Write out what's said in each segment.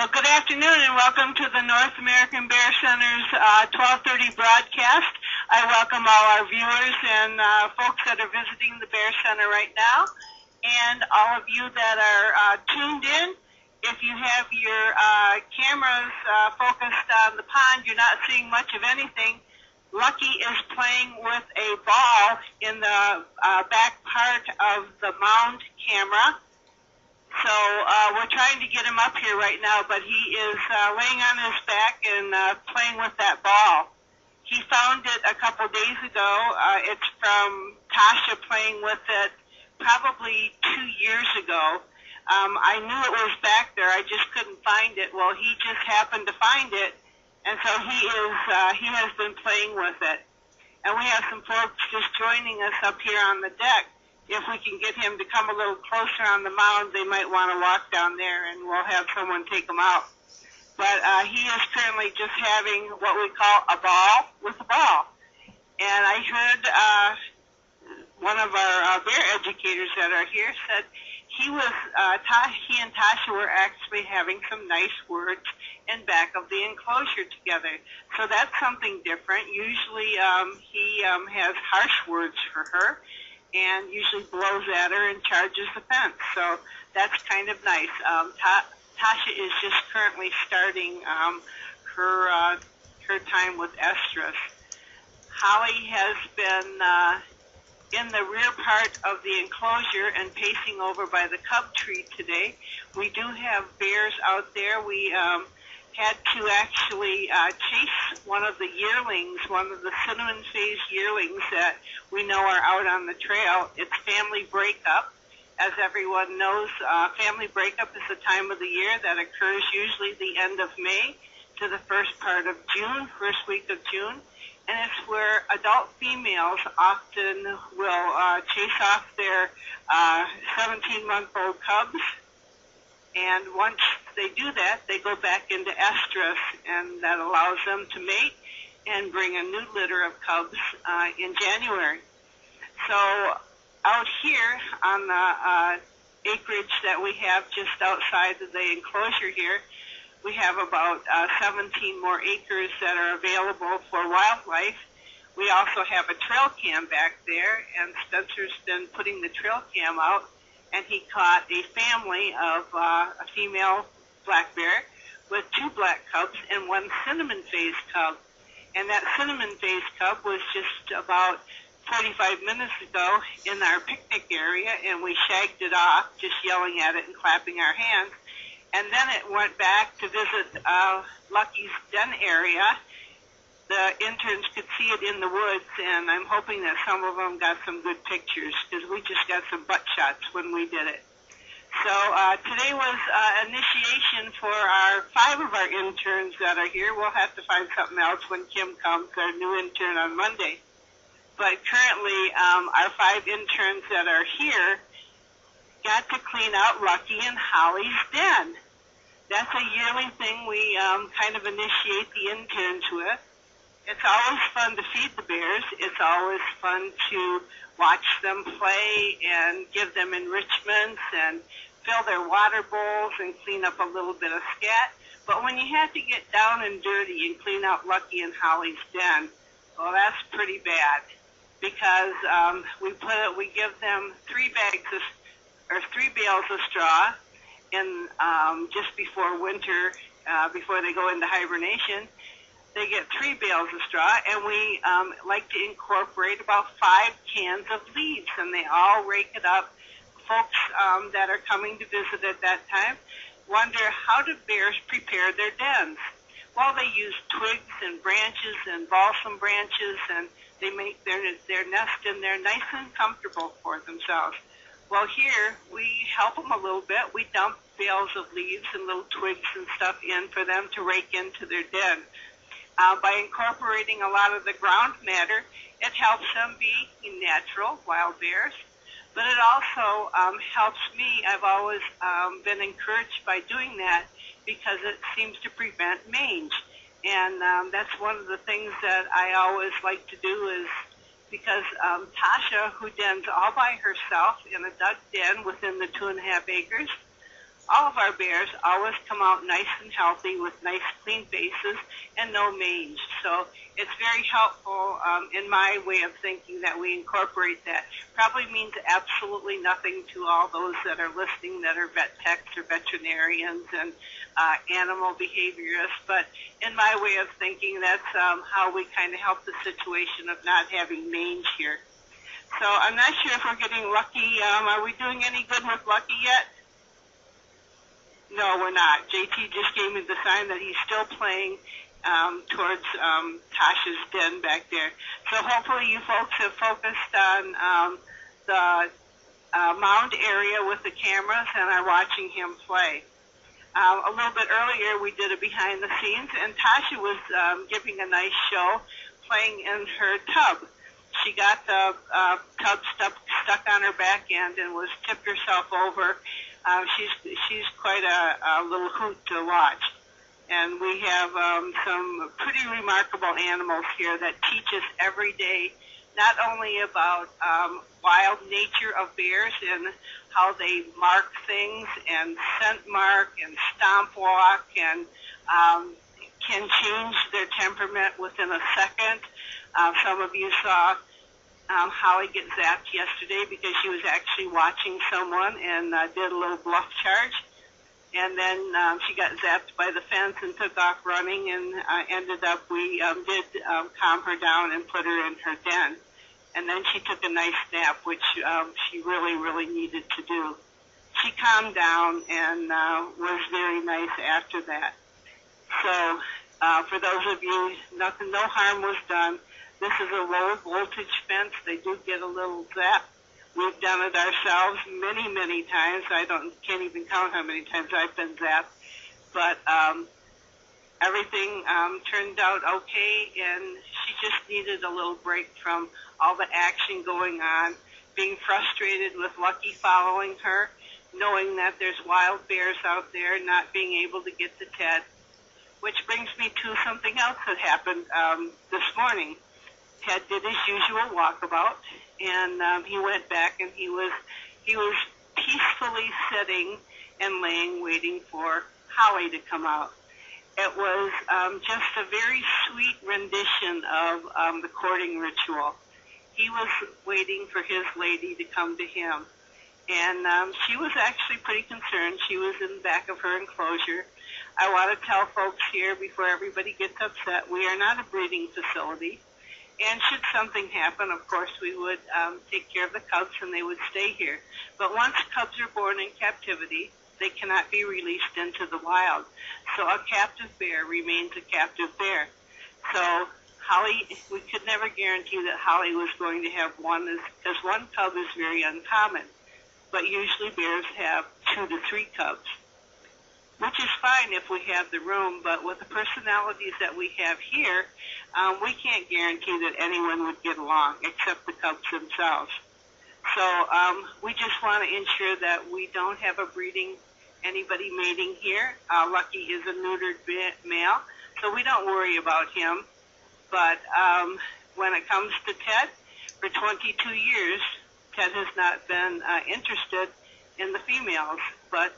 Well, good afternoon and welcome to the North American Bear Center's 12:30 broadcast. I welcome all our viewers and folks that are visiting the Bear Center right now, and all of you that are tuned in. If you have your cameras focused on the pond, you're not seeing much of anything. Lucky is playing with a ball in the back part of the mound camera. So we're trying to get him up here right now, but he is laying on his back and playing with that ball. He found it a couple days ago. It's from Tasha playing with it probably 2 years ago. I knew it was back there. I just couldn't find it. Well, he just happened to find it, and so he has been playing with it. And we have some folks just joining us up here on the deck. If we can get him to come a little closer on the mound, they might want to walk down there, and we'll have someone take him out. But he is currently just having what we call a ball with a ball. And I heard one of our bear educators that are here said he and Tasha were actually having some nice words in back of the enclosure together. So that's something different. Usually he has harsh words for her, and usually blows at her and charges the fence. So that's kind of nice. Tasha is just currently starting her time with estrus. Holly has been in the rear part of the enclosure and pacing over by the cub tree today. We do have bears out there. We had to actually chase one of the yearlings, one of the cinnamon phase yearlings that we know are out on the trail. It's family breakup. As everyone knows, family breakup is the time of the year that occurs usually the end of May to the first part of June, first week of June. And it's where adult females often will chase off their 17-month-old cubs. And once they do that, they go back into estrus, and that allows them to mate and bring a new litter of cubs in January. So out here on the acreage that we have just outside of the enclosure here, we have about 17 more acres that are available for wildlife. We also have a trail cam back there, and Spencer's been putting the trail cam out, and he caught a family of a female black bear with 2 black cubs and 1 cinnamon phase cub. And that cinnamon phase cub was just about 45 minutes ago in our picnic area, and we shagged it off, just yelling at it and clapping our hands. And then it went back to visit Lucky's den area. The interns could see it in the woods, and I'm hoping that some of them got some good pictures, because we just got some butt shots when we did it. So today was initiation for 5 of our interns that are here. We'll have to find something else when Kim comes, our new intern on Monday. But currently, our 5 interns that are here got to clean out Lucky and Holly's den. That's a yearly thing we kind of initiate the interns with. It's always fun to feed the bears. It's always fun to watch them play and give them enrichments and fill their water bowls and clean up a little bit of scat. But when you have to get down and dirty and clean out Lucky and Holly's den, well, that's pretty bad, because we give them 3 bales of straw in just before winter, before they go into hibernation. They get 3 bales of straw, and we like to incorporate about 5 cans of leaves, and they all rake it up. Folks that are coming to visit at that time wonder, how do bears prepare their dens? Well, they use twigs and branches and balsam branches, and they make their nest in there nice and comfortable for themselves. Well, here we help them a little bit. We dump bales of leaves and little twigs and stuff in for them to rake into their den. By incorporating a lot of the ground matter, it helps them be natural wild bears, but it also helps me. I've always been encouraged by doing that, because it seems to prevent mange. And that's one of the things that I always like to do, is because Tasha, who dens all by herself in a dug den within the 2.5 acres, all of our bears always come out nice and healthy with nice clean faces and no mange. So it's very helpful in my way of thinking that we incorporate that. Probably means absolutely nothing to all those that are listening that are vet techs or veterinarians and animal behaviorists, but in my way of thinking, that's how we kind of help the situation of not having mange here. So I'm not sure if we're getting lucky. Are we doing any good with lucky yet? No, we're not. JT just gave me the sign that he's still playing towards Tasha's den back there. So hopefully you folks have focused on the mound area with the cameras and are watching him play. A little bit earlier we did a behind the scenes, and Tasha was giving a nice show playing in her tub. She got the tub stuck on her back end and was tipped herself over. She's quite a little hoot to watch. And we have some pretty remarkable animals here that teach us every day not only about wild nature of bears and how they mark things and scent mark and stomp walk and can change their temperament within a second. Some of you saw Holly get zapped yesterday because she was actually watching someone and did a little bluff charge. And then she got zapped by the fence and took off running, and ended up, we did calm her down and put her in her den. And then she took a nice nap, which she really, really needed to do. She calmed down and was very nice after that. So for those of you, no harm was done. This is a low voltage fence. They do get a little zap. We've done it ourselves many, many times. Can't even count how many times I've been zapped. But everything turned out okay, and she just needed a little break from all the action going on, being frustrated with Lucky following her, knowing that there's wild bears out there, not being able to get to Ted. Which brings me to something else that happened this morning. Ted did his usual walkabout, and he went back, and he was peacefully sitting and laying, waiting for Holly to come out. It was just a very sweet rendition of the courting ritual. He was waiting for his lady to come to him, and she was actually pretty concerned. She was in the back of her enclosure. I want to tell folks here before everybody gets upset, we are not a breeding facility. And should something happen, of course, we would take care of the cubs and they would stay here. But once cubs are born in captivity, they cannot be released into the wild. So a captive bear remains a captive bear. So Holly, we could never guarantee that Holly was going to have one, because one cub is very uncommon. But usually bears have 2 to 3 cubs, which is fine if we have the room, but with the personalities that we have here, we can't guarantee that anyone would get along except the cubs themselves. So we just want to ensure that we don't have anybody mating here. Lucky is a neutered male, so we don't worry about him. But when it comes to Ted, for 22 years, Ted has not been interested in the females. But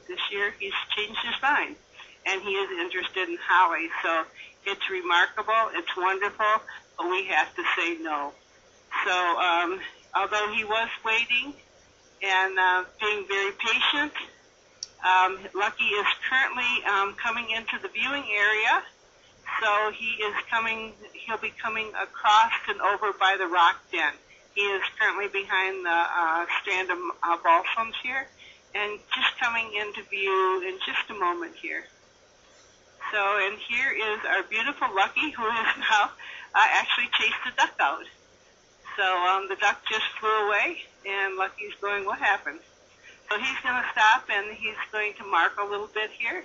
this year he's changed his mind, and he is interested in Holly. So it's remarkable, it's wonderful, but we have to say no. So although he was waiting and being very patient, Lucky is currently coming into the viewing area. So he'll be coming across and over by the rock den. He is currently behind the strand of balsams here, and just coming into view in just a moment here. So, and here is our beautiful Lucky, who has now actually chased the duck out. So the duck just flew away, and Lucky's going, what happened? So he's going to stop, and he's going to mark a little bit here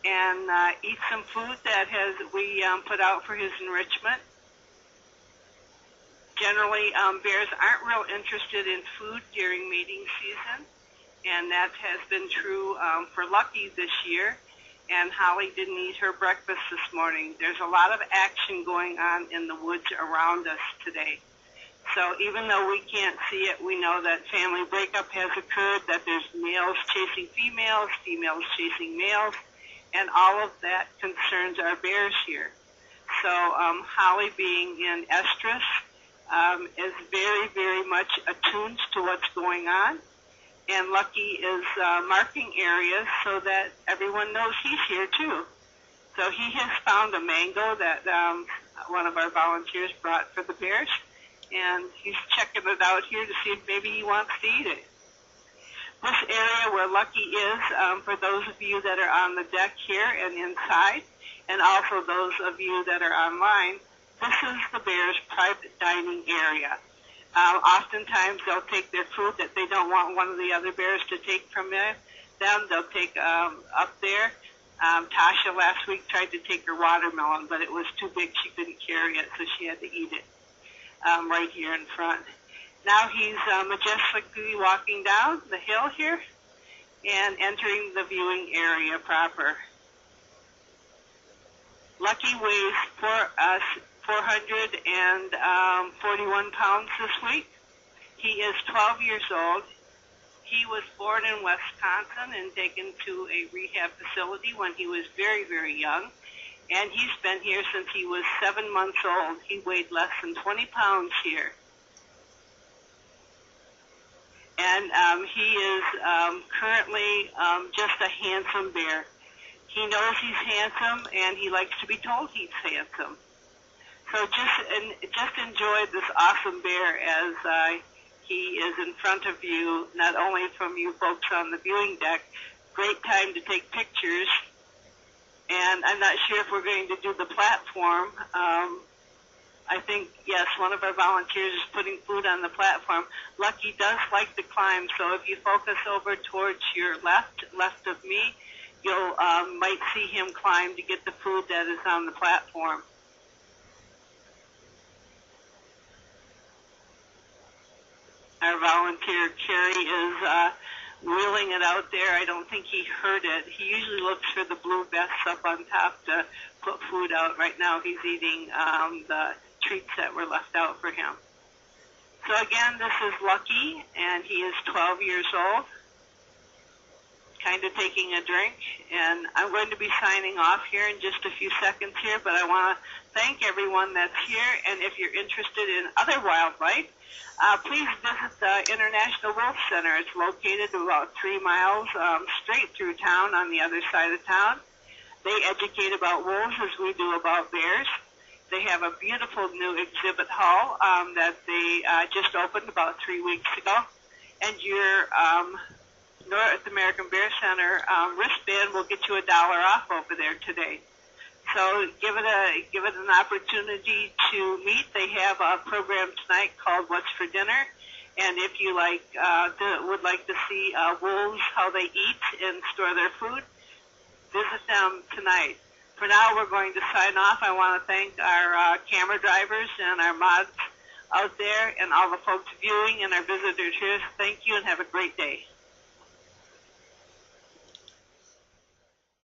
and eat some food that we put out for his enrichment. Generally, bears aren't real interested in food during mating season, and that has been true for Lucky this year. And Holly didn't eat her breakfast this morning. There's a lot of action going on in the woods around us today. So even though we can't see it, we know that family breakup has occurred, that there's males chasing females, females chasing males, and all of that concerns our bears here. So Holly, being in estrus, is very, very much attuned to what's going on. And Lucky is marking areas so that everyone knows he's here too. So he has found a mango that one of our volunteers brought for the bears, and he's checking it out here to see if maybe he wants to eat it. This area where Lucky is, for those of you that are on the deck here and inside, and also those of you that are online, this is the bears' private dining area. Oftentimes they'll take their food that they don't want one of the other bears to take from them. They'll take up there. Tasha last week tried to take her watermelon, but it was too big. She couldn't carry it, so she had to eat it right here in front. Now he's majestically walking down the hill here and entering the viewing area proper. Lucky weighs 441 pounds this week. He is 12 years old. He was born in Wisconsin and taken to a rehab facility when he was very, very young. And he's been here since he was 7 months old. He weighed less than 20 pounds here. And he is currently just a handsome bear. He knows he's handsome, and he likes to be told he's handsome. So just enjoy this awesome bear as he is in front of you, not only from you folks on the viewing deck. Great time to take pictures. And I'm not sure if we're going to do the platform. I think, yes, one of our volunteers is putting food on the platform. Lucky does like to climb, so if you focus over towards your left of me, you'll might see him climb to get the food that is on the platform. Our volunteer, Carrie, is wheeling it out there. I don't think he heard it. He usually looks for the blue vests up on top to put food out. Right now he's eating the treats that were left out for him. So again, this is Lucky, and he is 12 years old, kind of taking a drink. And I'm going to be signing off here in just a few seconds here, but I want to thank everyone that's here. And if you're interested in other wildlife, please visit the International Wolf Center. It's located about 3 miles straight through town on the other side of town. They educate about wolves as we do about bears. They have a beautiful new exhibit hall that they just opened about 3 weeks ago. And your North American Bear Center wristband will get you $1 off over there today. So give it an opportunity to meet. They have a program tonight called What's for Dinner, and if you would like to see wolves, how they eat and store their food, visit them tonight. For now, we're going to sign off. I want to thank our camera drivers and our mods out there and all the folks viewing and our visitors here. Thank you and have a great day.